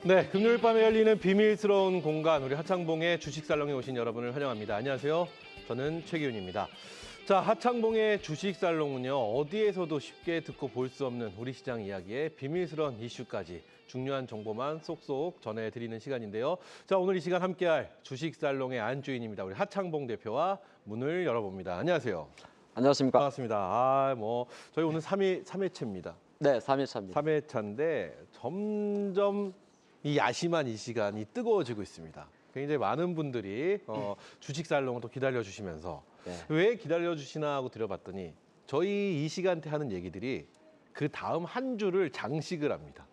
네, 금요일 밤에 열리는 비밀스러운 공간, 우리 하창봉의 주식살롱에 오신 여러분을 환영합니다. 안녕하세요. 저는 최기훈입니다. 자, 하창봉의 주식살롱은요, 어디에서도 쉽게 듣고 볼 수 없는 우리 시장 이야기에 비밀스러운 이슈까지 중요한 정보만 쏙쏙 전해드리는 시간인데요. 자, 오늘 이 시간 함께할 주식살롱의 안주인입니다. 우리 하창봉 대표와 문을 열어봅니다. 안녕하세요. 안녕하십니까. 반갑습니다. 저희 오늘 3회차입니다. 네, 3회차입니다. 3회차인데 점점 이 야심한 이 시간이 뜨거워지고 있습니다. 굉장히 많은 분들이 주식살롱을 또 기다려주시면서 왜 기다려주시나 하고 들어봤더니 저희 이 시간대 하는 얘기들이 그 다음 한 주를 장식을 합니다.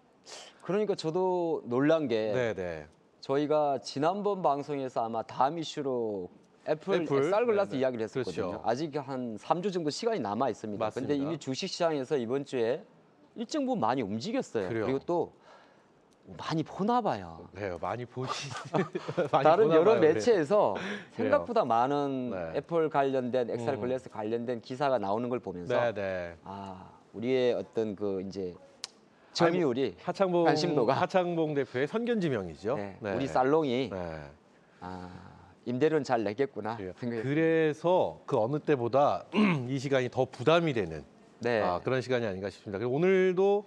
그러니까 저도 놀란 게 네네. 저희가 지난번 방송에서 아마 다음 이슈로 애플 엑셀글라스 네네. 이야기를 했었거든요. 그렇죠. 아직 한 3주 정도 시간이 남아 있습니다. 맞습니다. 근데 이미 주식시장에서 이번 주에 일정 부분 많이 움직였어요. 그래요. 그리고 또 많이 보나 봐요. 그래요. 많이 보시. 다른 보나 여러 봐요. 매체에서 그래요. 생각보다 많은 네. 애플 관련된 엑셀글라스 관련된 기사가 나오는 걸 보면서 네네. 우리의 어떤 그 이제 점유율이 관심도가 하창봉 대표의 선견지명이죠. 네, 네. 우리 살롱이 네. 임대료는 잘 내겠구나 생각했어요. 그래서 그 어느 때보다 이 시간이 더 부담이 되는 네. 그런 시간이 아닌가 싶습니다. 그리고 오늘도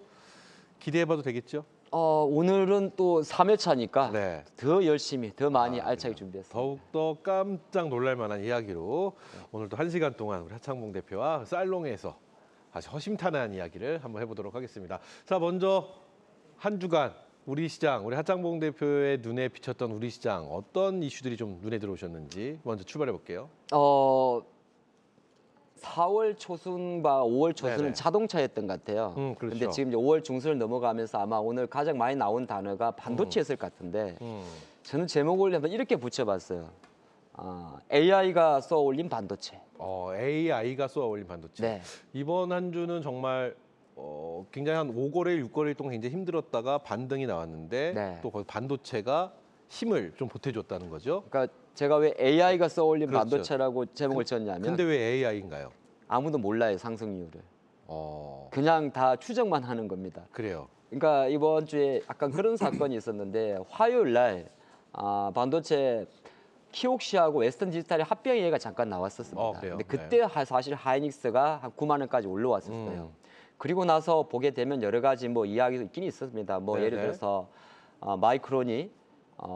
기대해봐도 되겠죠? 오늘은 또 3회차니까 네. 더 열심히, 더 많이 그래요. 알차게 준비했습니다. 더욱더 깜짝 놀랄 만한 이야기로 오늘도 1시간 동안 우리 하창봉 대표와 살롱에서 아주 허심탄회한 이야기를 한번 해보도록 하겠습니다. 자, 먼저 한 주간 우리 시장, 우리 하창봉 대표의 눈에 비쳤던 우리 시장 어떤 이슈들이 좀 눈에 들어오셨는지 먼저 출발해 볼게요. 4월 초순과 5월 초순은 네네. 자동차였던 것 같아요. 그렇죠. 그런데 지금 이제 5월 중순을 넘어가면서 아마 오늘 가장 많이 나온 단어가 반도체였을 것 같은데 저는 제목을 한번 이렇게 붙여봤어요. AI가 쏘아올린 반도체. AI가 쏘아올린 반도체. 네. 이번 한 주는 정말 굉장히 한 5거래일, 6거래일 동안 굉장히 힘들었다가 반등이 나왔는데 네. 또 거기 반도체가 힘을 좀 보태줬다는 거죠. 그러니까 제가 왜 AI가 쏘아올린 그렇죠. 반도체라고 제목을 지었냐면 근데 왜 AI인가요? 아무도 몰라요, 상승률을. 어, 그냥 다 추정만 하는 겁니다. 그래요. 그러니까 이번 주에 약간 그런 사건이 있었는데 화요일 날 반도체 키옥시하고 웨스턴 디지털의 합병 얘기가 잠깐 나왔었습니다. 그래요? 근데 그때 사실 하이닉스가 한 9만 원까지 올라왔었어요. 그리고 나서 보게 되면 여러 가지 뭐 이야기도 있긴 있었습니다. 뭐 네네. 예를 들어서 마이크론이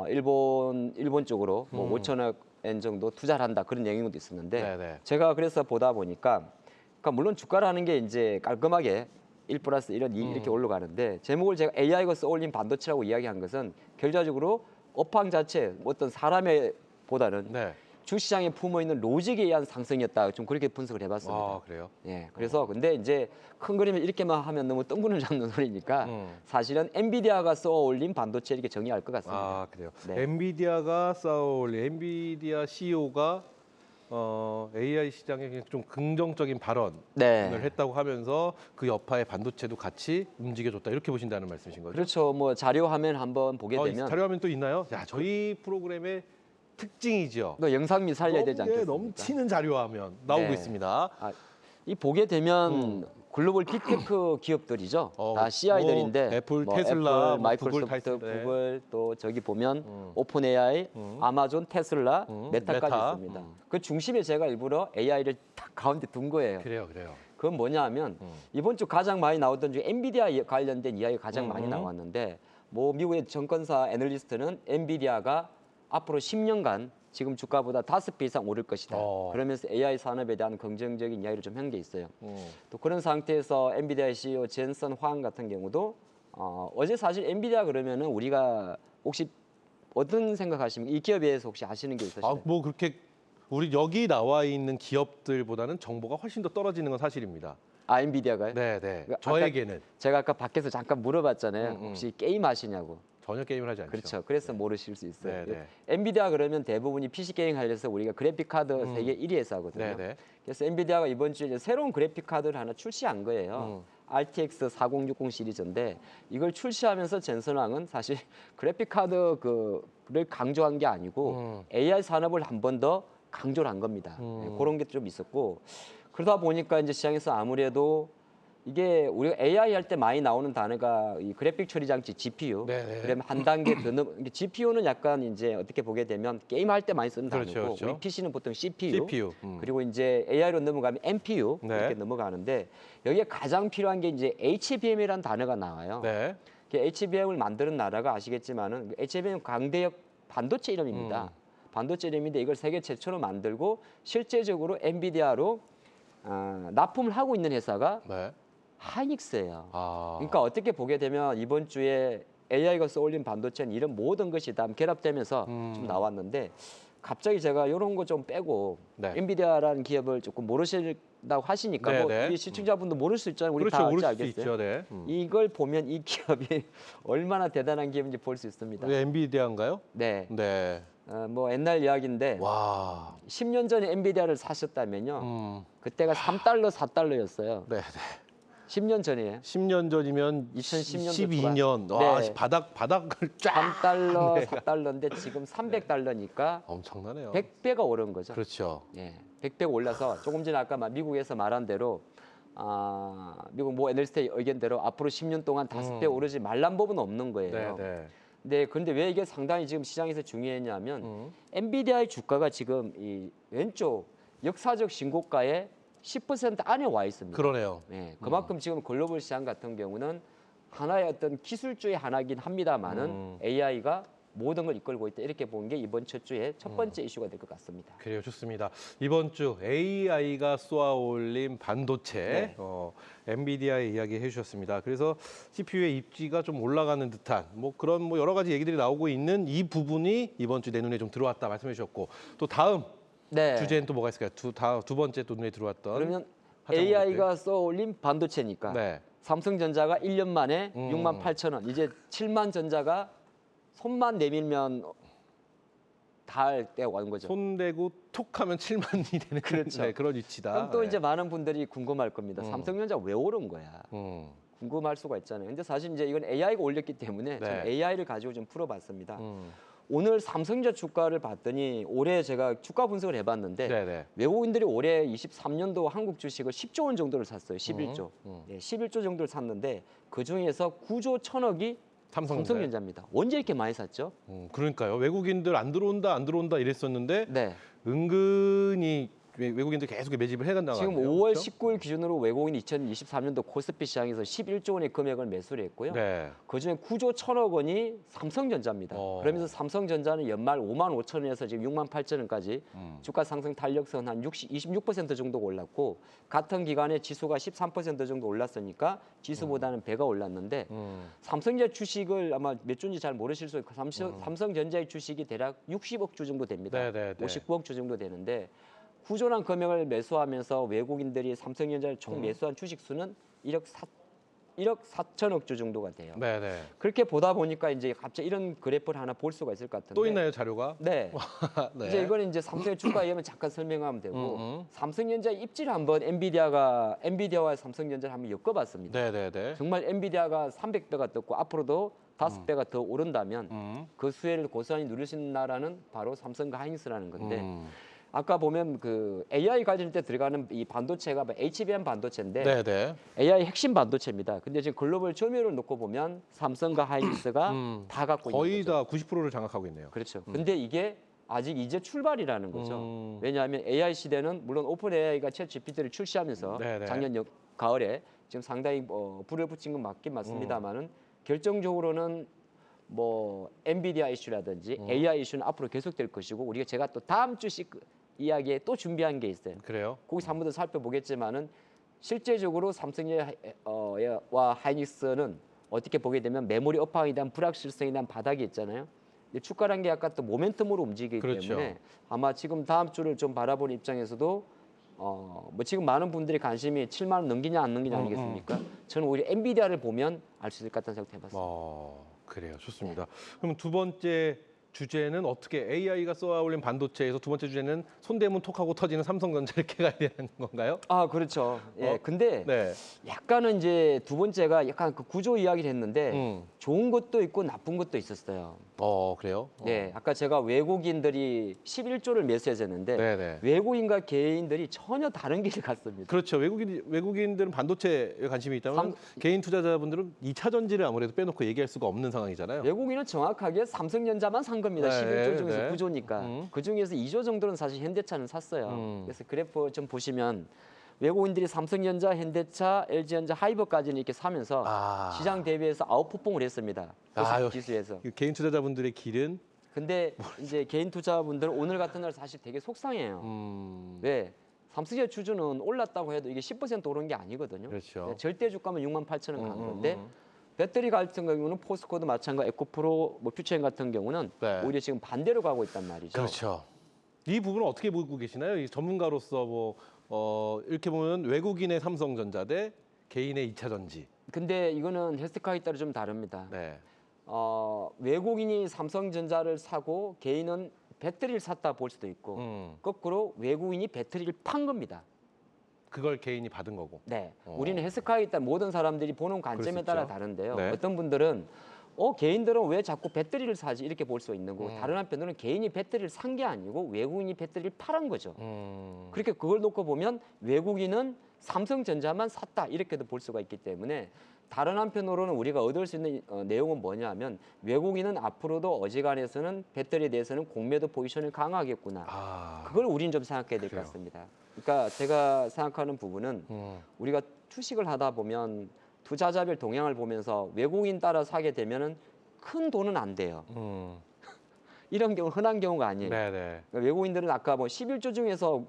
일본 쪽으로 뭐 5천억 엔 정도 투자를 한다 그런 얘기도 있었는데 네네. 제가 그래서 보다 보니까 그러니까 물론 주가라는 게 이제 깔끔하게 1+1은 2 이렇게 올라가는데 제목을 제가 AI가 쏘아올린 반도체라고 이야기한 것은 결과적으로 업황 자체 어떤 사람의 보다는 네. 주시장에 품어 있는 로직에 의한 상승이었다. 좀 그렇게 분석을 해봤습니다. 그래요? 예, 그래서 근데 이제 큰 그림을 이렇게만 하면 너무 뜬구름 잡는 소리니까 사실은 엔비디아가 쏘아올린 반도체 이렇게 정의할 것 같습니다. 그래요. 네. 엔비디아가 쏘아올린 엔비디아 CEO가 AI 시장에 좀 긍정적인 발언을 네. 했다고 하면서 그 여파에 반도체도 같이 움직여줬다 이렇게 보신다는 말씀이신 거죠? 그렇죠. 뭐 자료 화면 한번 보게 되면 자료화면 또 있나요? 야, 저희 프로그램의 특징이죠. 또 영상미 살려야 되지 않겠습니까? 넘치는 자료화면 나오고 네. 있습니다. 이 보게 되면 글로벌 빅테크 기업들이죠. 다 CI들인데 뭐 애플, 테슬라, 마이크로소프트, 구글, 구글 또 저기 보면 오픈 AI, 아마존, 테슬라, 메타까지 메타. 있습니다. 그 중심에 제가 일부러 AI를 딱 가운데 둔 거예요. 그래요. 그건 뭐냐면 이번 주 가장 많이 나왔던 중에 엔비디아 관련된 이야기가 가장 많이 나왔는데 뭐 미국의 정권사 애널리스트는 엔비디아가 앞으로 10년간 지금 주가보다 5배 이상 오를 것이다. 그러면서 AI 산업에 대한 긍정적인 이야기를 좀 한 게 있어요. 또 그런 상태에서 엔비디아 CEO 젠슨 황 같은 경우도 어제 사실 엔비디아 그러면은 우리가 혹시 어떤 생각하십니까? 이 기업에 대해서 혹시 아시는 게 있으신가요? 뭐 그렇게 우리 여기 나와 있는 기업들보다는 정보가 훨씬 더 떨어지는 건 사실입니다. 엔비디아가요? 네. 그러니까 저에게는 제가 아까 밖에서 잠깐 물어봤잖아요. 혹시 게임 하시냐고. 전혀 게임을 하지 않죠. 그렇죠. 그래서 모르실 수 있어요. 네네. 엔비디아 그러면 대부분이 PC 게임 관련해서 우리가 그래픽 카드 세계 1위 회사거든요. 네네. 그래서 엔비디아가 이번 주에 이제 새로운 그래픽 카드를 하나 출시한 거예요. RTX 4060 시리즈인데 이걸 출시하면서 젠슨왕은 사실 그래픽 카드를 강조한 게 아니고 AI 산업을 한 번 더 강조를 한 겁니다. 그런 게 좀 있었고 그러다 보니까 이제 시장에서 아무래도 이게 우리가 AI 할 때 많이 나오는 단어가 이 그래픽 처리 장치 GPU. 네네. 그러면 한 단계 더 GPU는 약간 이제 어떻게 보게 되면 게임 할 때 많이 쓰는 그렇죠, 단어고 그렇죠. 우리 PC는 보통 CPU. CPU. 그리고 이제 AI로 넘어가면 NPU 네. 이렇게 넘어가는데 여기에 가장 필요한 게 이제 HBM이라는 단어가 나와요. 네. HBM을 만드는 나라가 아시겠지만은 HBM 강대역 반도체 이름입니다. 반도체 이름인데 이걸 세계 최초로 만들고 실제적으로 엔비디아로 납품을 하고 있는 회사가 네. 하이닉스예요. 아. 그러니까 어떻게 보게 되면 이번 주에 AI가 쏘올린 반도체는 이런 모든 것이 다 결합되면서 좀 나왔는데 갑자기 제가 이런 거 좀 빼고 네. 엔비디아라는 기업을 조금 모르신다고 하시니까 뭐 네. 우리 시청자분도 모를 수 있잖아요. 우리 그렇죠. 다 모를 알지 수도 알겠어요? 있죠. 네. 이걸 보면 이 기업이 얼마나 대단한 기업인지 볼 수 있습니다. 우리 엔비디아인가요? 네. 네. 뭐 옛날 이야기인데 와. 10년 전에 엔비디아를 사셨다면요. 음. 그때가 3달러, 4달러였어요. 네. 10년 전이에요. 10년 전이면 2010년도 12년. 와, 네. 바닥을 쫙. 3달러, 네. 4달러인데 지금 300달러니까 엄청나네요. 100배가 오른 거죠. 그렇죠. 예. 100배가 올라서 조금 전에 아까 미국에서 말한 대로 미국 모 애널리스트의 의견대로 앞으로 10년 동안 5배 오르지 말란 법은 없는 거예요. 네. 네, 그런데 왜 이게 상당히 지금 시장에서 중요했냐면 엔비디아의 주가가 지금 이 왼쪽 역사적 신고가에 10% 안에 와 있습니다. 그러네요. 네, 그만큼 지금 글로벌 시장 같은 경우는 하나의 어떤 기술주의 하나긴 합니다만은 AI가 모든 걸 이끌고 있다 이렇게 보는 게 이번 첫 주에 첫 번째 이슈가 될 것 같습니다. 그래요, 좋습니다. 이번 주 AI가 쏘아올린 반도체, 네. 엔비디아의 이야기 해주셨습니다. 그래서 CPU의 입지가 좀 올라가는 듯한 뭐 그런 뭐 여러 가지 얘기들이 나오고 있는 이 부분이 이번 주 내 눈에 좀 들어왔다 말씀해 주셨고 또 다음 네. 주제는 또 뭐가 있을까요? 두 번째 또 눈에 들어왔던 그러면 하장 AI가 쏘올린 반도체니까 네. 삼성전자가 1년 만에 68,000원, 이제 7만 전자가 손만 내밀면 닿을 때가 오는 거죠. 손대고 톡 하면 7만이 되는 그렇죠. 네, 그런 위치다. 그럼 또 네. 이제 많은 분들이 궁금할 겁니다. 삼성전자 왜 오른 거야? 음. 궁금할 수가 있잖아요. 근데 사실 이제 이건 AI가 올렸기 때문에 네. 저는 AI를 가지고 좀 풀어봤습니다. 오늘 삼성전자 주가를 봤더니 올해 제가 주가 분석을 해봤는데 네네. 외국인들이 올해 23년도 한국 주식을 10조 원 정도를 샀어요. 11조. 네, 11조 정도를 샀는데 그 중에서 9조 1천억이 삼성전자입니다. 언제 이렇게 많이 샀죠? 그러니까요. 외국인들 안 들어온다 이랬었는데 네. 은근히 외국인들 계속 매집을 해간다고 지금 하네요. 5월 그렇죠? 19일 기준으로 외국인 2023년도 코스피 시장에서 11조 원의 금액을 매수를 했고요. 네. 그중에 9조 1천억 원이 삼성전자입니다. 그러면서 삼성전자는 연말 5만 5천 원에서 지금 6만 8천 원까지 주가 상승 탄력선 한 26% 정도 올랐고 같은 기간에 지수가 13% 정도 올랐으니까 지수보다는 배가 올랐는데 삼성전자 주식을 아마 몇 주인지 잘 모르실 수 있고 삼성전자의 주식이 대략 60억 주 정도 됩니다. 네네네. 59억 주 정도 되는데 구조란 금액을 매수하면서 외국인들이 삼성전자를 총 매수한 주식 수는 1억 4천억 주 정도가 돼요. 네네. 그렇게 보다 보니까 이제 갑자기 이런 그래프를 하나 볼 수가 있을 것 같은데. 또 있나요 자료가? 네. 네. 이제 이거는 이제 삼성의 주가 이하면 잠깐 설명하면 되고 삼성전자 입지를 한번 엔비디아와 삼성전자를 한번 엮어봤습니다. 네네네. 정말 엔비디아가 300배가 떴고 앞으로도 5배가 더 오른다면 그 수혜를 고스란히 누릴 수 있는 나라는 바로 삼성과 하이닉스라는 건데. 아까 보면 그 AI 가질 때 들어가는 이 반도체가 HBM 반도체인데 네네. AI 핵심 반도체입니다. 근데 지금 글로벌 점유율을 놓고 보면 삼성과 하이닉스가 다 갖고 거의 있는 거죠. 다 90%를 장악하고 있네요. 그렇죠. 근데 이게 아직 이제 출발이라는 거죠. 왜냐하면 AI 시대는 물론 오픈 AI가 챗 GPT를 출시하면서 네네. 작년 가을에 지금 상당히 불을 붙인 건 맞긴 맞습니다만은 결정적으로는 뭐 엔비디아 이슈라든지 AI 이슈는 앞으로 계속될 것이고 우리가 제가 또 다음 주 이야기에 또 준비한 게 있어요. 그래요? 거기서 한 번 더 살펴보겠지만은 실제적으로 삼성과 하이닉스는 어떻게 보게 되면 메모리 업황에 대한 불확실성에 대한 바닥이 있잖아요. 근데 주가란 게 약간 또 모멘텀으로 움직이기 그렇죠. 때문에 아마 지금 다음 주를 좀 바라보는 입장에서도 뭐 지금 많은 분들이 관심이 7만 원 넘기냐 안 넘기냐 아니겠습니까? 저는 오히려 엔비디아를 보면 알 수 있을 것 같다는 생각 해봤습니다. 그래요. 좋습니다. 그럼 두 번째 주제는 어떻게 AI가 쏘아올린 반도체에서 두 번째 주제는 손대면 톡하고 터지는 삼성전자 이렇게 가야 되는 건가요? 아, 그렇죠. 예, 근데 네. 약간은 이제 두 번째가 약간 그 구조 이야기를 했는데 음. 좋은 것도 있고 나쁜 것도 있었어요. 그래요? 네, 아까 제가 외국인들이 11조를 매수했었는데 네네. 외국인과 개인들이 전혀 다른 길을 갔습니다. 그렇죠. 외국인들은 반도체에 관심이 있다면 개인 투자자분들은 2차 전지를 아무래도 빼놓고 얘기할 수가 없는 상황이잖아요. 외국인은 정확하게 삼성전자만 산 겁니다. 네, 11조 중에서 네. 9조니까. 그중에서 2조 정도는 사실 현대차는 샀어요. 그래서 그래프 좀 보시면 외국인들이 삼성전자, 현대차, LG전자, 하이버까지는 이렇게 사면서 시장 대비해서 아웃퍼폼을 했습니다. 지수에서. 개인 투자자분들의 길은 근데 이제 개인 투자분들은 오늘 같은 날 사실 되게 속상해요. 왜? 삼성전자 주주는 올랐다고 해도 이게 10% 오른 게 아니거든요. 그렇죠. 네, 절대 주가면 68,000원 간 건데 배터리 같은 경우는 포스코도 마찬가지, 에코프로, 뭐 퓨처엠 같은 경우는 네. 오히려 지금 반대로 가고 있단 말이죠. 그렇죠. 이 부분은 어떻게 보고 계시나요? 이 전문가로서 이렇게 보면 외국인의 삼성전자 대 개인의 2차 전지. 근데 이거는 헬스카에 따라 좀 다릅니다. 네. 외국인이 삼성전자를 사고 개인은 배터리를 샀다 볼 수도 있고 거꾸로 외국인이 배터리를 판 겁니다. 그걸 개인이 받은 거고. 네, 우리는 헬스카에 따라 모든 사람들이 보는 관점에 따라 있죠. 다른데요. 네. 어떤 분들은 개인들은 왜 자꾸 배터리를 사지 이렇게 볼 수 있는 거고 다른 한편으로는 개인이 배터리를 산 게 아니고 외국인이 배터리를 팔은 거죠. 그렇게 그걸 놓고 보면 외국인은 삼성전자만 샀다 이렇게도 볼 수가 있기 때문에 다른 한편으로는 우리가 얻을 수 있는 내용은 뭐냐면 외국인은 앞으로도 어지간해서는 배터리에 대해서는 공매도 포지션을 강화하겠구나. 그걸 우리는 좀 생각해야 될 것 그래요. 같습니다. 그러니까 제가 생각하는 부분은 우리가 주식을 하다 보면 투자자별 동향을 보면서 외국인 따라 사게 되면은 큰 돈은 안 돼요. 이런 경우 흔한 경우가 아니에요. 네네. 그러니까 외국인들은 아까 뭐 11조 중에서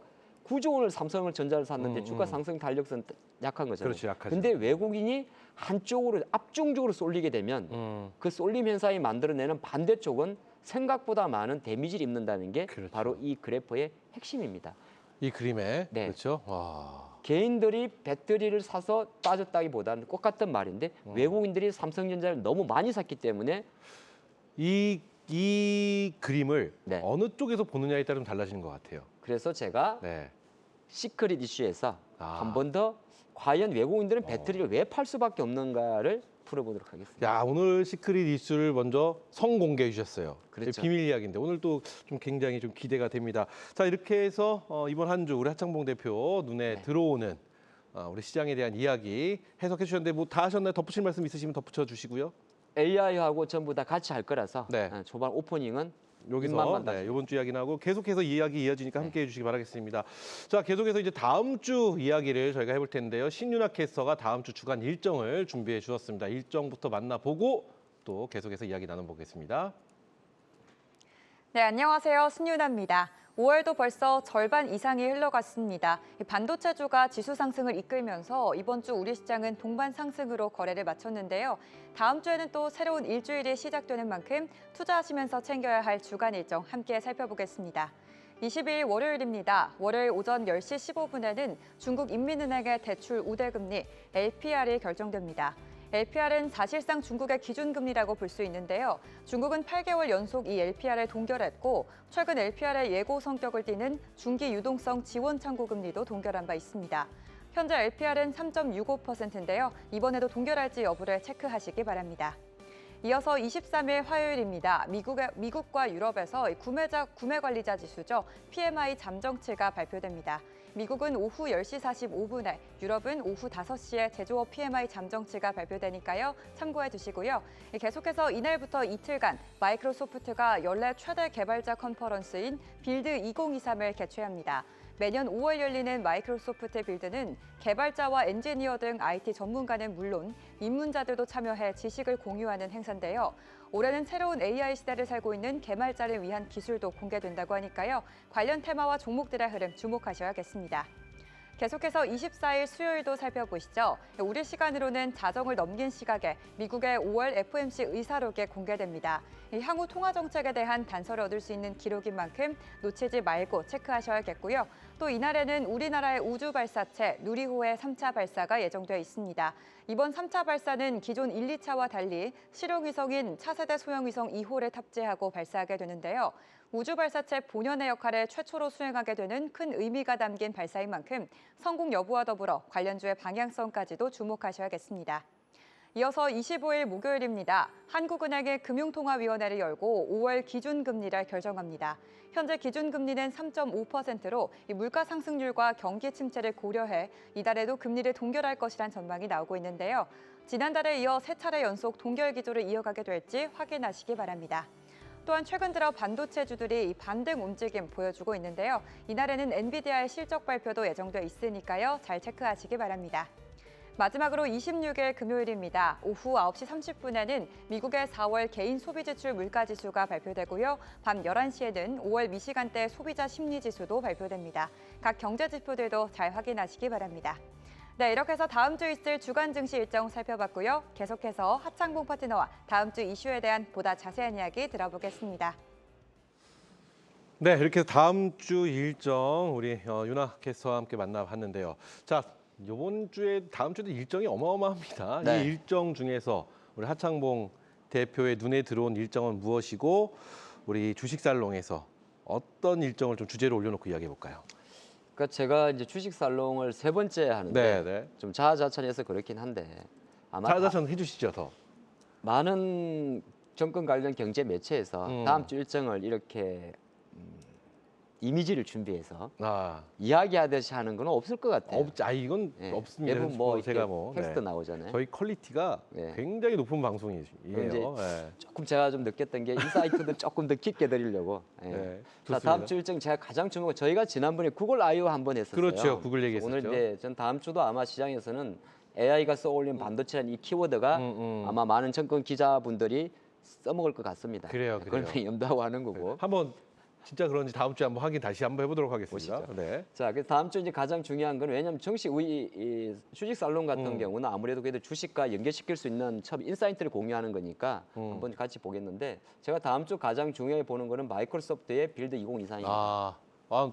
9조 원을 삼성전자를 샀는데 주가 상승 달력선 약한 거잖아요. 그렇죠, 약하죠. 근데 외국인이 한쪽으로 압중적으로 쏠리게 되면 그 쏠림 현상이 만들어내는 반대쪽은 생각보다 많은 데미지를 입는다는 게 그렇죠. 바로 이 그래프의 핵심입니다. 이 그림에 네. 그렇죠. 와. 개인들이 배터리를 사서 빠졌다기보다는 똑같은 말인데 외국인들이 삼성전자를 너무 많이 샀기 때문에 이 그림을 네. 어느 쪽에서 보느냐에 따라 좀 달라지는 것 같아요. 그래서 제가 네. 시크릿 이슈에서 한 번 더 과연 외국인들은 배터리를 왜 팔 수밖에 없는가를 풀어보도록 하겠습니다. 야, 오늘 시크릿 이슈를 먼저 성공개해 주셨어요. 그렇죠. 비밀 이야기인데 오늘 또 좀 굉장히 좀 기대가 됩니다. 자, 이렇게 해서 이번 한 주 우리 하창봉 대표 눈에 들어오는 우리 시장에 대한 이야기 해석해 주셨는데 뭐 다 하셨나요? 덧붙일 말씀 있으시면 덧붙여 주시고요. AI하고 전부 다 같이 할 거라서 네. 초반 오프닝은 여기서 입맛만 네, 이번 주 이야기 나오고 계속해서 이야기 이어지니까 함께해 주시기 바라겠습니다. 자, 계속해서 이제 다음 주 이야기를 저희가 해볼 텐데요. 신윤아 캐스터가 다음 주 주간 일정을 준비해 주었습니다. 일정부터 만나보고 또 계속해서 이야기 나눠보겠습니다. 네, 안녕하세요. 신윤아입니다. 5월도 벌써 절반 이상이 흘러갔습니다. 반도체주가 지수 상승을 이끌면서 이번 주 우리 시장은 동반 상승으로 거래를 마쳤는데요. 다음 주에는 또 새로운 일주일이 시작되는 만큼 투자하시면서 챙겨야 할 주간 일정 함께 살펴보겠습니다. 22일 월요일입니다. 월요일 오전 10시 15분에는 중국 인민은행의 대출 우대금리 LPR이 결정됩니다. LPR은 사실상 중국의 기준금리라고 볼 수 있는데요. 중국은 8개월 연속 이 LPR을 동결했고 최근 LPR의 예고 성격을 띠는 중기 유동성 지원 창구 금리도 동결한 바 있습니다. 현재 LPR은 3.65%인데요. 이번에도 동결할지 여부를 체크하시기 바랍니다. 이어서 23일 화요일입니다. 미국과 유럽에서 구매 관리자 지수죠. PMI 잠정치가 발표됩니다. 미국은 오후 10시 45분에, 유럽은 오후 5시에 제조업 PMI 잠정치가 발표되니까요. 참고해 두시고요. 계속해서 이날부터 이틀간 마이크로소프트가 연례 최대 개발자 컨퍼런스인 빌드 2023을 개최합니다. 매년 5월 열리는 마이크로소프트 빌드는 개발자와 엔지니어 등 IT 전문가는 물론 입문자들도 참여해 지식을 공유하는 행사인데요. 올해는 새로운 AI 시대를 살고 있는 개발자를 위한 기술도 공개된다고 하니까요. 관련 테마와 종목들의 흐름 주목하셔야겠습니다. 계속해서 24일 수요일도 살펴보시죠. 우리 시간으로는 자정을 넘긴 시각에 미국의 5월 FOMC 의사록이 공개됩니다. 향후 통화 정책에 대한 단서를 얻을 수 있는 기록인 만큼 놓치지 말고 체크하셔야겠고요. 또 또 이날에는 우리나라의 우주 발사체 누리호의 3차 발사가 예정돼 있습니다. 이번 3차 발사는 기존 1, 2차와 달리 실용위성인 차세대 소형위성 2호를 탑재하고 발사하게 되는데요. 우주 발사체 본연의 역할을 최초로 수행하게 되는 큰 의미가 담긴 발사인 만큼 성공 여부와 더불어 관련주의 방향성까지도 주목하셔야겠습니다. 이어서 25일 목요일입니다. 한국은행의 금융통화위원회를 열고 5월 기준금리를 결정합니다. 현재 기준금리는 3.5%로 물가 상승률과 경기 침체를 고려해 이달에도 금리를 동결할 것이란 전망이 나오고 있는데요. 지난달에 이어 세 차례 연속 동결 기조를 이어가게 될지 확인하시기 바랍니다. 또한 최근 들어 반도체주들이 반등 움직임 보여주고 있는데요. 이날에는 엔비디아의 실적 발표도 예정돼 있으니까요. 잘 체크하시기 바랍니다. 마지막으로 26일 금요일입니다. 오후 9시 30분에는 미국의 4월 개인 소비지출 물가지수가 발표되고요. 밤 11시에는 5월 미시간대 소비자 심리지수도 발표됩니다. 각 경제지표들도 잘 확인하시기 바랍니다. 네, 이렇게 해서 다음 주 있을 주간 증시 일정 살펴봤고요. 계속해서 하창봉 파트너와 다음 주 이슈에 대한 보다 자세한 이야기 들어보겠습니다. 네, 이렇게 해서 다음 주 일정 우리 윤아 캐스터와 함께 만나봤는데요. 자, 이번 주에 다음 주도 일정이 어마어마합니다. 네. 이 일정 중에서 우리 하창봉 대표의 눈에 들어온 일정은 무엇이고 우리 주식살롱에서 어떤 일정을 좀 주제로 올려놓고 이야기해 볼까요? 그러니까 제가 이제 주식 살롱을 3번째 하는데 네. 좀 자아자찬해서 그렇긴 한데 아마 자자전 해주시죠 더. 많은 정권 관련 경제 매체에서 다음 주 일정을 이렇게 이미지를 준비해서 아, 이야기하듯이 하는 건 없을 것 같아요. 이건 네. 없습니다. 대부분 뭐 제가 텍스트 나오잖아요. 저희 퀄리티가 네. 굉장히 높은 방송이에요. 이제 네. 조금 제가 좀 느꼈던 게 인사이트도 조금 더 깊게 드리려고. 예. 네, 자, 좋습니다. 다음 주 일정 제가 가장 주목한 저희가 지난번에 구글 I/O 한번 했었어요. 그렇죠. 구글 얘기했었죠. 오늘 이제 전 다음 주도 아마 시장에서는 AI가 써올린 반도체라는 이 키워드가 아마 많은 정권 기자분들이 써먹을 것 같습니다. 그래요. 그런 염두하고 하는 거고. 네. 한번 진짜 그런지 다음 주에 한번 확인 다시 한번 해보도록 하겠습니다. 보시죠. 네. 자, 그래서 다음 주 이제 가장 중요한 건 왜냐하면 정식 이 주식 살롱 같은 경우는 아무래도 그래도 주식과 연결시킬 수 있는 처음 인사이트를 공유하는 거니까 한번 같이 보겠는데 제가 다음 주 가장 중요해 보는 거는 마이크로소프트의 빌드 2023입니다.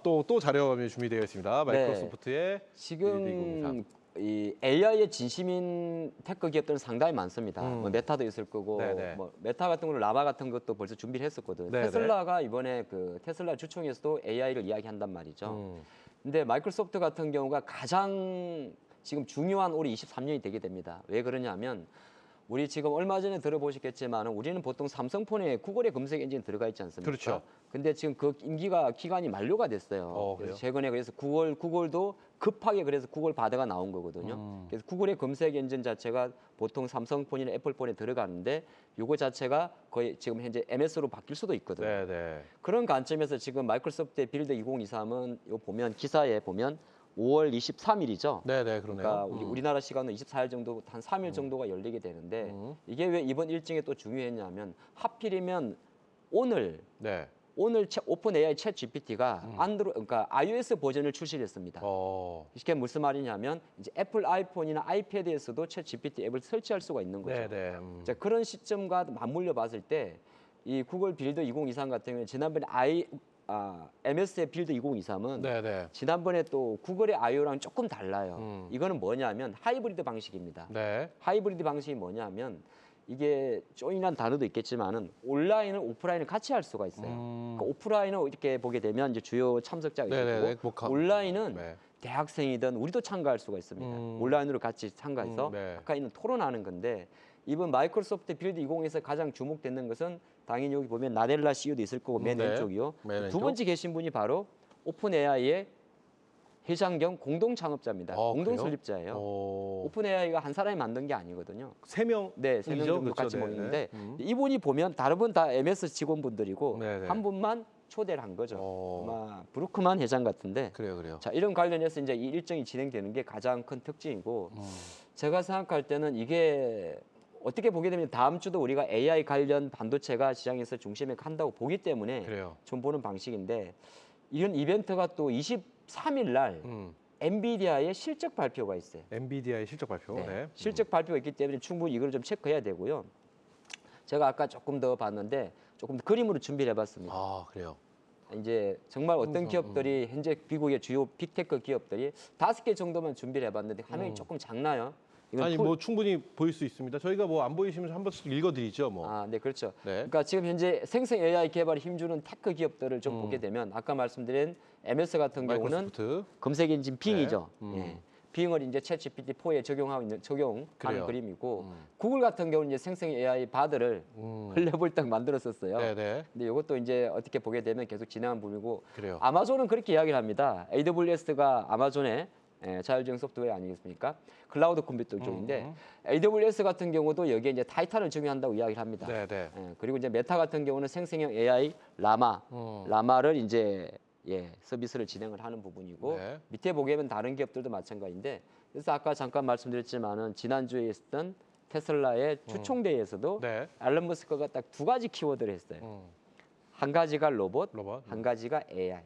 또 자료가 준비되어 있습니다. 네. 마이크로소프트의 빌드 지금 2023. 이 AI의 진심인 테크 기업들은 상당히 많습니다. 뭐 메타도 있을 거고, 네네. 뭐 메타 같은 경우는 라바 같은 것도 벌써 준비를 했었거든요. 네네. 테슬라가 이번에 그 테슬라 주총에서도 AI를 이야기한단 말이죠. 근데 마이크로소프트 같은 경우가 가장 지금 중요한 올해 23년이 되게 됩니다. 왜 그러냐면 우리 지금 얼마 전에 들어보셨겠지만 우리는 보통 삼성폰에 구글의 검색 엔진 들어가 있지 않습니까? 그렇죠. 근데 지금 그 기간이 만료가 됐어요. 그래요? 그래서 최근에 그래서 구글도 급하게 그래서 구글 바드가 나온 거거든요. 그래서 구글의 검색 엔진 자체가 보통 삼성폰이나 애플폰에 들어가는데 요거 자체가 거의 지금 현재 MS로 바뀔 수도 있거든요. 네네. 그런 관점에서 지금 마이크로소프트의 빌드 2023은 요 보면 기사에 보면 5월 23일이죠. 네네, 그러네요. 그러니까 우리나라 시간으로 24일 정도, 한 3일 정도가 열리게 되는데 이게 왜 이번 일정에 또 중요했냐면 하필이면 오늘 네. 오픈 AI 챗 GPT가 그러니까 iOS 버전을 출시했습니다. 이게 무슨 말이냐면 이제 애플 아이폰이나 아이패드에서도 챗 GPT 앱을 설치할 수가 있는 거죠. 네네. 자, 그런 시점과 맞물려 봤을 때 이 구글 빌드 2023 같은 경우는 지난번에 MS의 빌드 2023은 네네. 지난번에 또 구글의 I/O랑 조금 달라요. 이거는 뭐냐면 하이브리드 방식입니다. 네. 하이브리드 방식이 뭐냐면 이게 조인한 단어도 있겠지만은 온라인을 오프라인을 같이 할 수가 있어요. 그러니까 오프라인을 이렇게 보게 되면 이제 주요 참석자가 네네네, 있고 복합. 온라인은 네. 대학생이든 우리도 참가할 수가 있습니다. 온라인으로 같이 참가해서 네. 아까 있는 토론하는 건데 이번 마이크로소프트 빌드 20에서 가장 주목되는 것은 당연히 여기 보면 나델라 CEO도 있을 거고 맨 네. 왼쪽이요. 맨 왼쪽. 두 번째 계신 분이 바로 오픈 AI의 회장 겸 공동 창업자입니다. 공동 그래요? 설립자예요. 오픈 AI가 한 사람이 만든 게 아니거든요. 3명. 네, 3명 정도 그렇죠. 같이 네, 모였는데 네. 이분이 보면 다른 분 다 MS 직원분들이고 네, 네. 한 분만 초대를 한 거죠. 아마 브루크만 회장 같은데. 그래요. 자, 이런 관련해서 이제 이 일정이 진행되는 게 가장 큰 특징이고 제가 생각할 때는 이게 어떻게 보게 되면 다음 주도 우리가 AI 관련 반도체가 시장에서 중심에 간다고 보기 때문에 그래요. 좀 보는 방식인데 이런 이벤트가 또 23일 날 엔비디아의 실적 발표가 있어요. 엔비디아의 실적 발표. 네. 네. 실적 발표가 있기 때문에 충분히 이걸 좀 체크해야 되고요. 제가 아까 조금 더 봤는데 조금 더 그림으로 준비를 해봤습니다. 그래요. 이제 정말 어떤 삼성, 기업들이 현재 미국의 주요 빅테크 기업들이 5개 정도만 준비를 해봤는데 화면이 조금 작나요? 이건 아니 뭐 충분히 보일 수 있습니다. 저희가 뭐 안 보이시면 한 번씩 읽어드리죠. 뭐. 아, 네, 그렇죠. 네. 그러니까 지금 현재 생성 AI 개발에 힘주는 테크 기업들을 좀 보게 되면 아까 말씀드린 MS 같은 경우는 마이크로소프트. 검색 엔진 빙이죠. 네. 예. 빙을 이제 챗GPT-4에 적용하는 그래요. 그림이고 구글 같은 경우는 이제 생성 AI 바드를 흘려볼딱 만들었었어요. 네네. 근데 이것도 이제 어떻게 보게 되면 계속 진행한 부분이고 그래요. 아마존은 그렇게 이야기를 합니다. AWS가 아마존의 자율주행 소프트웨어 아니겠습니까? 클라우드 컴퓨터 쪽인데 AWS 같은 경우도 여기에 이제 타이탄을 적용한다고 이야기를 합니다. 네네. 그리고 이제 메타 같은 경우는 생성형 AI 라마를 이제 서비스를 진행을 하는 부분이고 네. 밑에 보게 되면 다른 기업들도 마찬가지인데 그래서 아까 잠깐 말씀드렸지만은 지난주에 있었던 테슬라의 추총대회에서도 네. 앨런 머스크가 딱 2가지 키워드를 했어요. 한 가지가 로봇, 로봇. 한 가지가 AI.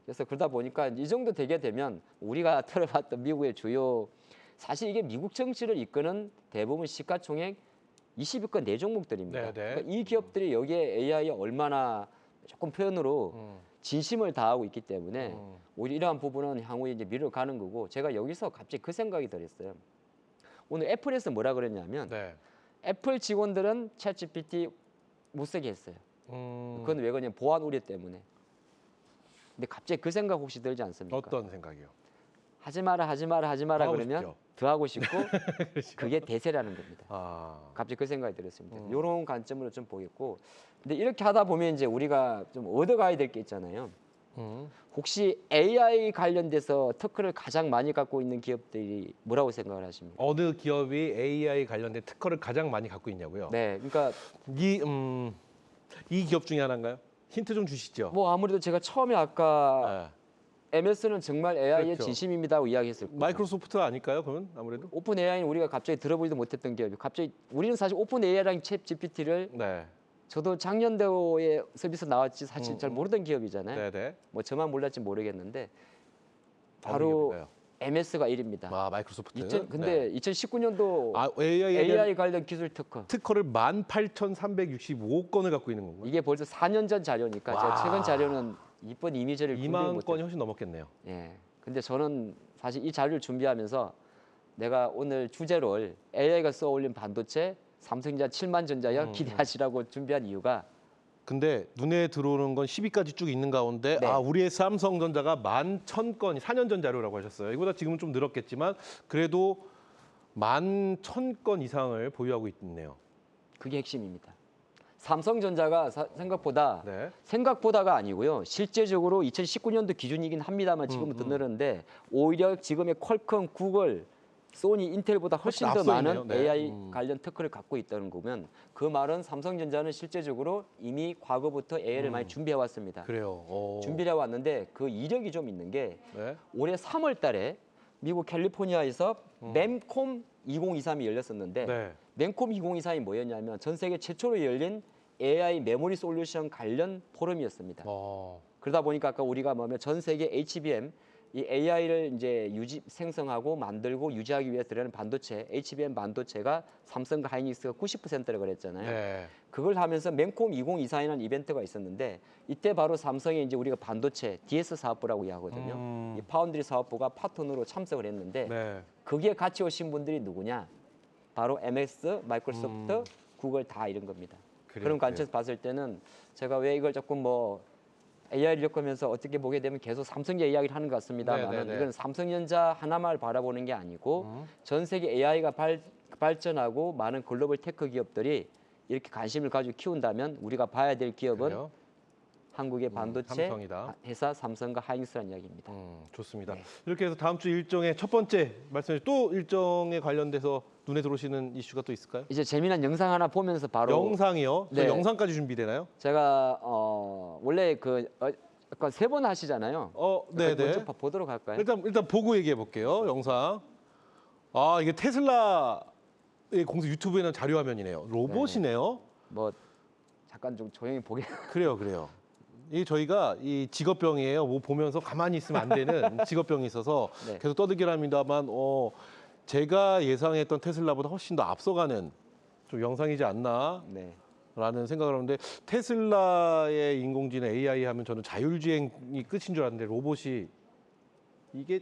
그래서 그러다 보니까 이 정도 되게 되면 우리가 들어봤던 미국의 주요 사실 이게 미국 정치를 이끄는 대부분 시가총액 20위권 4종목들입니다. 네네. 그러니까 이 기업들이 여기에 AI에 얼마나 조금 표현으로 진심을 다하고 있기 때문에 오히려 이러한 부분은 향후에 이제 미래로 가는 거고 제가 여기서 갑자기 그 생각이 들었어요. 오늘 애플에서 뭐라 그랬냐면 네. 애플 직원들은 챗GPT 못 쓰게 했어요. 그건 왜 그러냐면 보안 우려 때문에. 근데 갑자기 그 생각 혹시 들지 않습니까? 어떤 생각이요? 하지 마라 더 하고 그러면 싶죠. 더 하고 싶고 그게 대세라는 겁니다. 아. 갑자기 그 생각이 들었습니다. 이런 관점으로 좀 보겠고, 근데 이렇게 하다 보면 이제 우리가 좀 얻어가야 될 게 있잖아요. 혹시 AI 관련돼서 특허를 가장 많이 갖고 있는 기업들이 뭐라고 생각을 하십니까? 어느 기업이 AI 관련된 특허를 가장 많이 갖고 있냐고요? 네, 그러니까 이 기업 중에 하나인가요? 힌트 좀 주시죠. 뭐 아무래도 제가 처음에 아까 네. MS는 정말 AI의 그렇죠. 진심입니다고 이야기했을 거예요. 마이크로소프트 아닐까요? 그러면 아무래도? 오픈 AI는 우리가 갑자기 들어보지도 못했던 기업이 갑자기 우리는 사실 오픈 AI랑 챗 GPT를 네. 저도 작년도에 서비스 나왔지 사실 잘 모르던 기업이잖아요. 네네. 뭐 저만 몰랐지 모르겠는데 어느 바로 기업인가요? MS가 1위입니다. 아, 마이크로소프트. 근데 네. 2019년도 아, AI AI 관련 기술 특허 특허를 18,365건을 갖고 있는 건가요? 이게 벌써 4년 전 자료니까 와. 제가 최근 자료는 이번 이미지를 구입 2만 못했- 건이 훨씬 넘었겠네요. 예. 근데 저는 사실 이 자료를 준비하면서 내가 오늘 주제를 AI가 써올린 반도체 삼성전자 7만 전자여 기대하시라고 준비한 이유가 근데 눈에 들어오는 건 10위까지 쭉 있는 가운데 네. 아, 우리의 삼성전자가 11,000건이 4년 전 자료라고 하셨어요. 이보다 지금은 좀 늘었겠지만 그래도 11,000건 이상을 보유하고 있네요. 그게 핵심입니다. 삼성전자가 생각보다 네. 생각보다가 아니고요. 실제적으로 2019년도 기준이긴 합니다만 지금은 더 늘었는데 오히려 지금의 퀄컴, 구글, 소니, 인텔보다 훨씬 더 앞서 많은 있네요. 네. AI 관련 특허를 갖고 있다는 거면 그 말은 삼성전자는 실제적으로 이미 과거부터 AI를 많이 준비해 왔습니다. 그래요. 오. 준비해 왔는데 그 이력이 좀 있는 게 네. 올해 3월 달에 미국 캘리포니아에서 memcom 2023이 열렸었는데 네. memcom 2023이 뭐였냐면 전 세계 최초로 열린 AI 메모리 솔루션 관련 포럼이었습니다. 그러다 보니까 아까 우리가 뭐면 전 세계 HBM 이 AI를 이제 생성하고 만들고 유지하기 위해 들어가는 반도체 HBM 반도체가 삼성과 하이닉스가 90%를 그랬잖아요. 네. 그걸 하면서 memcom 2024라는 이벤트가 있었는데 이때 바로 삼성의 이제 우리가 반도체 DS 사업부라고 이야기하거든요. 이 파운드리 사업부가 파트너로 참석을 했는데 네. 거기에 같이 오신 분들이 누구냐? 바로 MS, 마이크로소프트, 구글 다 이런 겁니다. 그런 관점에서 봤을 때는 제가 왜 이걸 조금 뭐 AI를 겪으면서 어떻게 보게 되면 계속 삼성전자 이야기를 하는 것 같습니다만 네네네. 이건 삼성전자 하나만 바라보는 게 아니고 전 세계 AI가 발전하고 많은 글로벌 테크 기업들이 이렇게 관심을 가지고 키운다면 우리가 봐야 될 기업은 그래요? 한국의 반도체 삼성이다. 회사 삼성과 하이닉스라는 이야기입니다. 좋습니다. 네. 이렇게 해서 다음 주 일정의 첫 번째 말씀해 또 일정에 관련돼서 눈에 들어오시는 이슈가 또 있을까요? 이제 재미난 영상 하나 보면서 바로 영상이요? 저 네. 영상까지 준비되나요? 제가 원래 약간 3번 하시잖아요. 네네. 먼저 보도록 할까요? 일단 보고 얘기해 볼게요. 영상. 아, 이게 테슬라의 공司 유튜브에는 자료 화면이네요. 로봇이네요. 뭐 잠깐 좀 조용히 보게. 그래요. 이 저희가 이 직업병이에요. 뭐 보면서 가만히 있으면 안 되는 직업병이 있어서 네. 계속 떠들긴 합니다만 제가 예상했던 테슬라보다 훨씬 더 앞서가는 좀 영상이지 않나. 네. 라는 생각을 하는데 테슬라의 인공지능 AI 하면 저는 자율주행이 끝인 줄 알았는데 로봇이 이게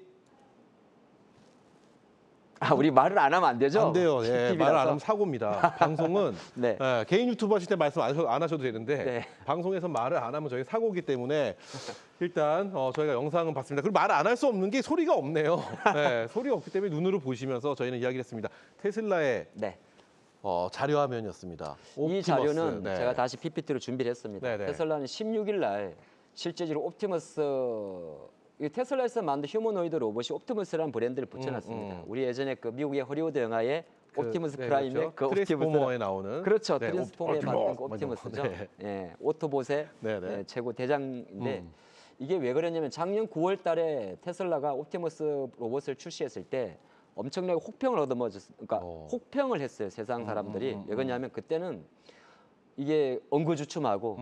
우리 말을 안 하면 안 되죠? 안 돼요. 예, TV라서. 말을 안 하면 사고입니다. 방송은 네. 예, 개인 유튜브 하실 때 말씀 안 하셔도 되는데 네. 방송에서 말을 안 하면 저희 사고기 때문에 일단 저희가 영상은 봤습니다. 그리고 말을 안 할 수 없는 게 소리가 없네요. 예, 소리가 없기 때문에 눈으로 보시면서 저희는 이야기를 했습니다. 테슬라의 네. 자료화면이었습니다. 이 옵티머스. 자료는 네. 제가 다시 PPT로 준비를 했습니다. 네네. 테슬라는 16일 날 실제적으로 옵티머스 이 테슬라에서 만든 휴머노이드 로봇이 옵티머스라는 브랜드를 붙여놨습니다. 우리 예전에 그 미국의 허리우드 영화에 옵티머스 프라임의 그렇죠. 그 트랜스포머에 나오는 그렇죠. 네, 트랜스포머에 옵티머스. 봤던 그 옵티머스죠. 네. 예, 오토봇의 네네. 최고 대장인데 이게 왜 그러냐면 작년 9월 달에 테슬라가 옵티머스 로봇을 출시했을 때 엄청나게 혹평을 얻어맞았어요. 그러니까 혹평을 했어요. 세상 사람들이. 왜 그러냐면 그때는 이게 엉거주춤하고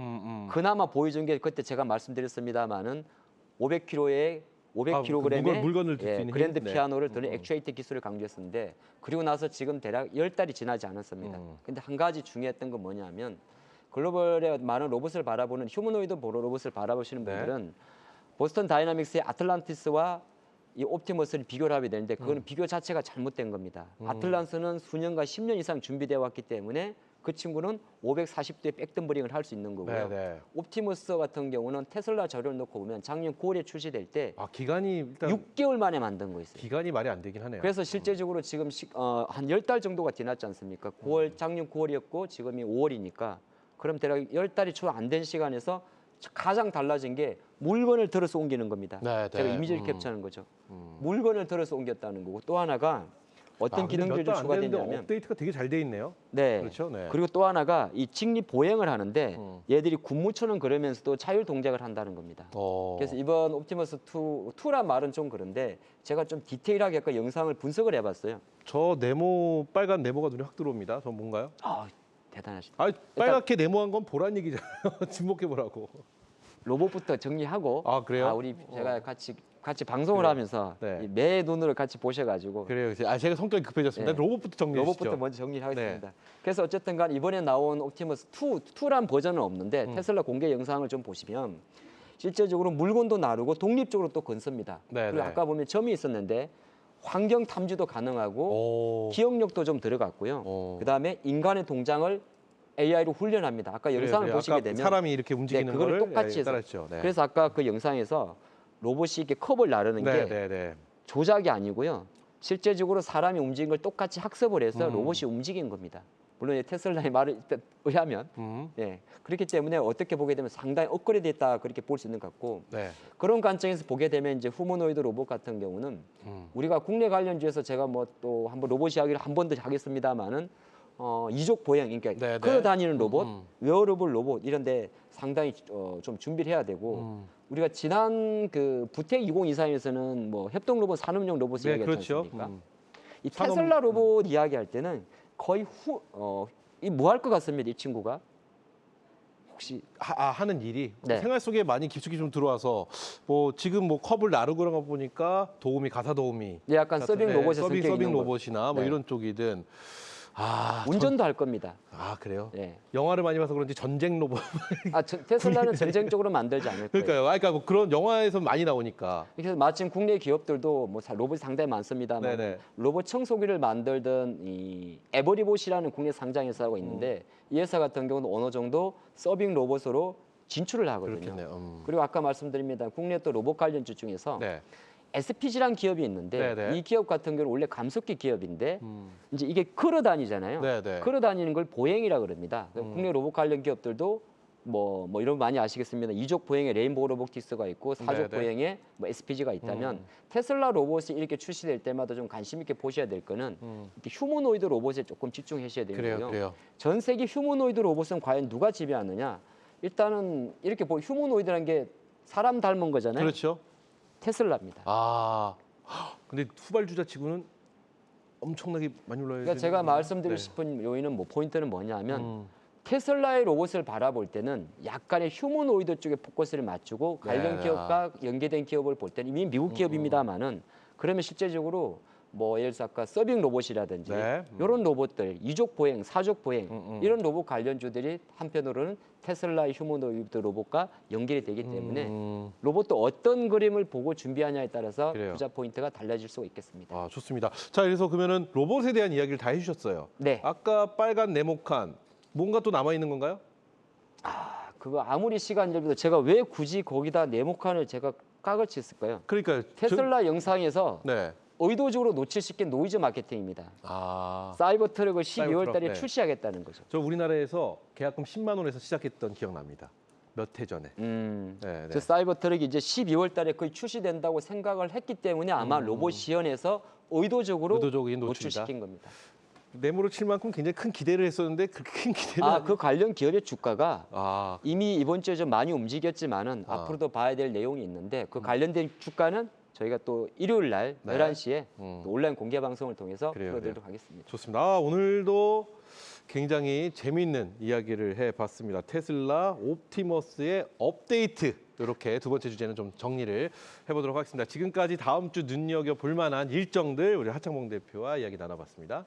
그나마 보여준 게 그때 제가 말씀드렸습니다마는 500kg의 물건을 들키는 그랜드 힘? 네. 피아노를 드는 액추에이터 기술을 강조했었는데 그리고 나서 지금 대략 10달이 지나지 않았습니다. 근데 한 가지 중요했던 건 뭐냐면 글로벌의 많은 로봇을 바라보는 휴머노이드 로봇을 바라보시는 네. 분들은 보스턴 다이나믹스의 아틀란티스와 이 옵티머스를 비교를 하게 되는데 그거는 비교 자체가 잘못된 겁니다. 아틀란스는 수년간 10년 이상 준비되어 왔기 때문에 그 친구는 540도의 백덤블링을 할 수 있는 거고요. 네네. 옵티머스 같은 경우는 테슬라 자료를 놓고 보면 작년 9월에 출시될 때 기간이 일단 6개월 만에 만든 거 있어요. 기간이 말이 안 되긴 하네요. 그래서 실제적으로 지금 한 10달 정도가 지났지 않습니까? 9월 작년 9월이었고 지금이 5월이니까 그럼 대략 10달이 채 안 된 시간에서 가장 달라진 게 물건을 들어서 옮기는 겁니다. 네, 제가 네. 이미지를 캡처하는 거죠. 물건을 들어서 옮겼다는 거고 또 하나가 어떤 근데 기능들이 몇달안 됐는데 추가됐냐면 업데이트가 되게 잘 돼 있네요. 네. 그렇죠. 네. 그리고 또 하나가 이 직립 보행을 하는데 얘들이 군무처럼 걸으면서도 자율 동작을 한다는 겁니다. 그래서 이번 옵티머스 2란 말은 좀 그런데 제가 좀 디테일하게 아까 영상을 분석을 해봤어요. 저 네모 빨간 네모가 눈에 확 들어옵니다. 저 뭔가요? 대단하십니다. 빨갛게 네모한 건 보란 얘기잖아요. 집목해 보라고. 로봇부터 정리하고 그래요? 우리 제가 같이 방송을 하면서 네. 이 매 눈으로 같이 보셔가지고 그래요. 제가 성격이 급해졌습니다. 네. 로봇부터 정리해 주시죠. 로봇부터 먼저 정리를 하겠습니다. 그래서 어쨌든 간 이번에 나온 옵티머스 2란 버전은 없는데 테슬라 공개 영상을 좀 보시면 실제적으로 물건도 나르고 독립적으로 또 건섭니다. 네, 그리고 네. 아까 보면 점이 있었는데 환경 탐지도 가능하고 기억력도 좀 들어갔고요. 그다음에 인간의 동작을 AI로 훈련합니다. 아까 영상을 보시게 되면 사람이 이렇게 움직이는 그거를 거를 똑같이 해서 따라했죠. 네. 그래서 아까 그 영상에서 로봇이 이렇게 컵을 나르는 게 네. 조작이 아니고요. 실제적으로 사람이 움직인 걸 똑같이 학습을 해서 로봇이 움직인 겁니다. 물론 테슬라의 말에 의하면 그렇기 때문에 어떻게 보게 되면 상당히 업그레이드했다 그렇게 볼 수 있는 것 같고 네. 그런 관점에서 보게 되면 이제 휴머노이드 로봇 같은 경우는 우리가 국내 관련주에서 제가 뭐 또 한번 로봇 이야기를 한 번 더 하겠습니다만은 이족 보행 그러니까 네, 걸어다니는 로봇, 웨어러블 로봇 이런데 상당히 좀 준비를 해야 되고 우리가 지난 그 부택 2023에서는 뭐 협동 로봇, 산업용 로봇을 이야기했지 그렇죠. 않습니까? 이 테슬라 로봇 이야기할 때는 거의 뭐 할 것 같습니다. 이 친구가 혹시 하는 일이 네. 생활 속에 많이 깊숙이 좀 들어와서 뭐 지금 뭐 컵을 나르고 그런 거 보니까 가사 도우미 약간 서빙 로봇의 성격이 서빙 있는 거. 로봇이나 뭐 네. 이런 쪽이든 운전도 할 겁니다. 그래요? 네. 영화를 많이 봐서 그런지 전쟁 로봇 테슬라는 전쟁적으로 만들지 않을 거예요. 그러니까 뭐 그런 영화에서 많이 나오니까 그래서 마침 국내 기업들도 뭐 로봇이 상당히 많습니다만 네네. 로봇 청소기를 만들던 이 에버리봇이라는 국내 상장 회사가 있는데 이 회사 같은 경우는 어느 정도 서빙 로봇으로 진출을 하거든요. 그렇겠네요. 그리고 아까 말씀드립니다. 국내 또 로봇 관련주 중에서 네. SPG라는 기업이 있는데 네네. 이 기업 같은 경우는 원래 감속기 기업인데 이제 이게 걸어 다니잖아요. 네네. 걸어 다니는 걸 보행이라 그럽니다. 국내 로봇 관련 기업들도 뭐 이런 거 많이 아시겠습니다. 이족 보행에 레인보우 로보틱스가 있고 사족 네네. 보행에 뭐 SPG가 있다면 테슬라 로봇이 이렇게 출시될 때마다 좀 관심 있게 보셔야 될 거는 이렇게 휴머노이드 로봇에 조금 집중하셔야 되고요. 그래요. 전 세계 휴머노이드 로봇은 과연 누가 지배하느냐? 일단은 이렇게 휴머노이드라는 게 사람 닮은 거잖아요. 그렇죠. 테슬라입니다. 근데 후발주자 치고는 엄청나게 많이 올라야 그러니까 제가 되는구나. 말씀드리고 싶은 요인은 포인트는 뭐냐면 테슬라의 로봇을 바라볼 때는 약간의 휴머노이드 쪽에 포커스를 맞추고 관련 네. 기업과 연계된 기업을 볼 때는 이미 미국 기업입니다만은 그러면 실제적으로 뭐 예를 들어서 아까 서빙 로봇이라든지 네. 이런 로봇들, 이족 보행, 사족 보행 이런 로봇 관련주들이 한편으로는 테슬라의 휴머노이드 로봇과 연결이 되기 때문에 로봇도 어떤 그림을 보고 준비하냐에 따라서 그래요. 투자 포인트가 달라질 수가 있겠습니다. 아, 좋습니다. 자, 그래서 그러면은 로봇에 대한 이야기를 다 해주셨어요. 네. 아까 빨간 네모칸 뭔가 또 남아 있는 건가요? 그거 아무리 시간 들여도 제가 왜 굳이 거기다 네모칸을 제가 깍을 쳤을까요? 그러니까 테슬라 영상에서 네. 의도적으로 노출시킨 노이즈 마케팅입니다. 아, 사이버 트럭을 12월 트럭, 달에 네. 출시하겠다는 거죠. 저 우리나라에서 계약금 10만 원에서 시작했던 기억납니다. 몇 해 전에. 네, 네. 그 사이버 트럭이 이제 12월 달에 거의 출시된다고 생각을 했기 때문에 아마 로봇 시연에서 의도적으로 의도적인 노출이다. 노출시킨 겁니다. 네모로 칠 만큼 굉장히 큰 기대를 했었는데 그렇게 큰 기대는 그 관련 기업의 주가가 아, 이미 이번 주에 좀 많이 움직였지만은 앞으로도 봐야 될 내용이 있는데 그 관련된 주가는 저희가 또 일요일 날 네. 11시에 또 온라인 공개 방송을 통해서 그래요, 풀어드리도록 하겠습니다. 좋습니다. 아, 오늘도 굉장히 재미있는 이야기를 해봤습니다. 테슬라 옵티머스의 업데이트 이렇게 두 번째 주제는 좀 정리를 해보도록 하겠습니다. 지금까지 다음 주 눈여겨볼 만한 일정들 우리 하창봉 대표와 이야기 나눠봤습니다.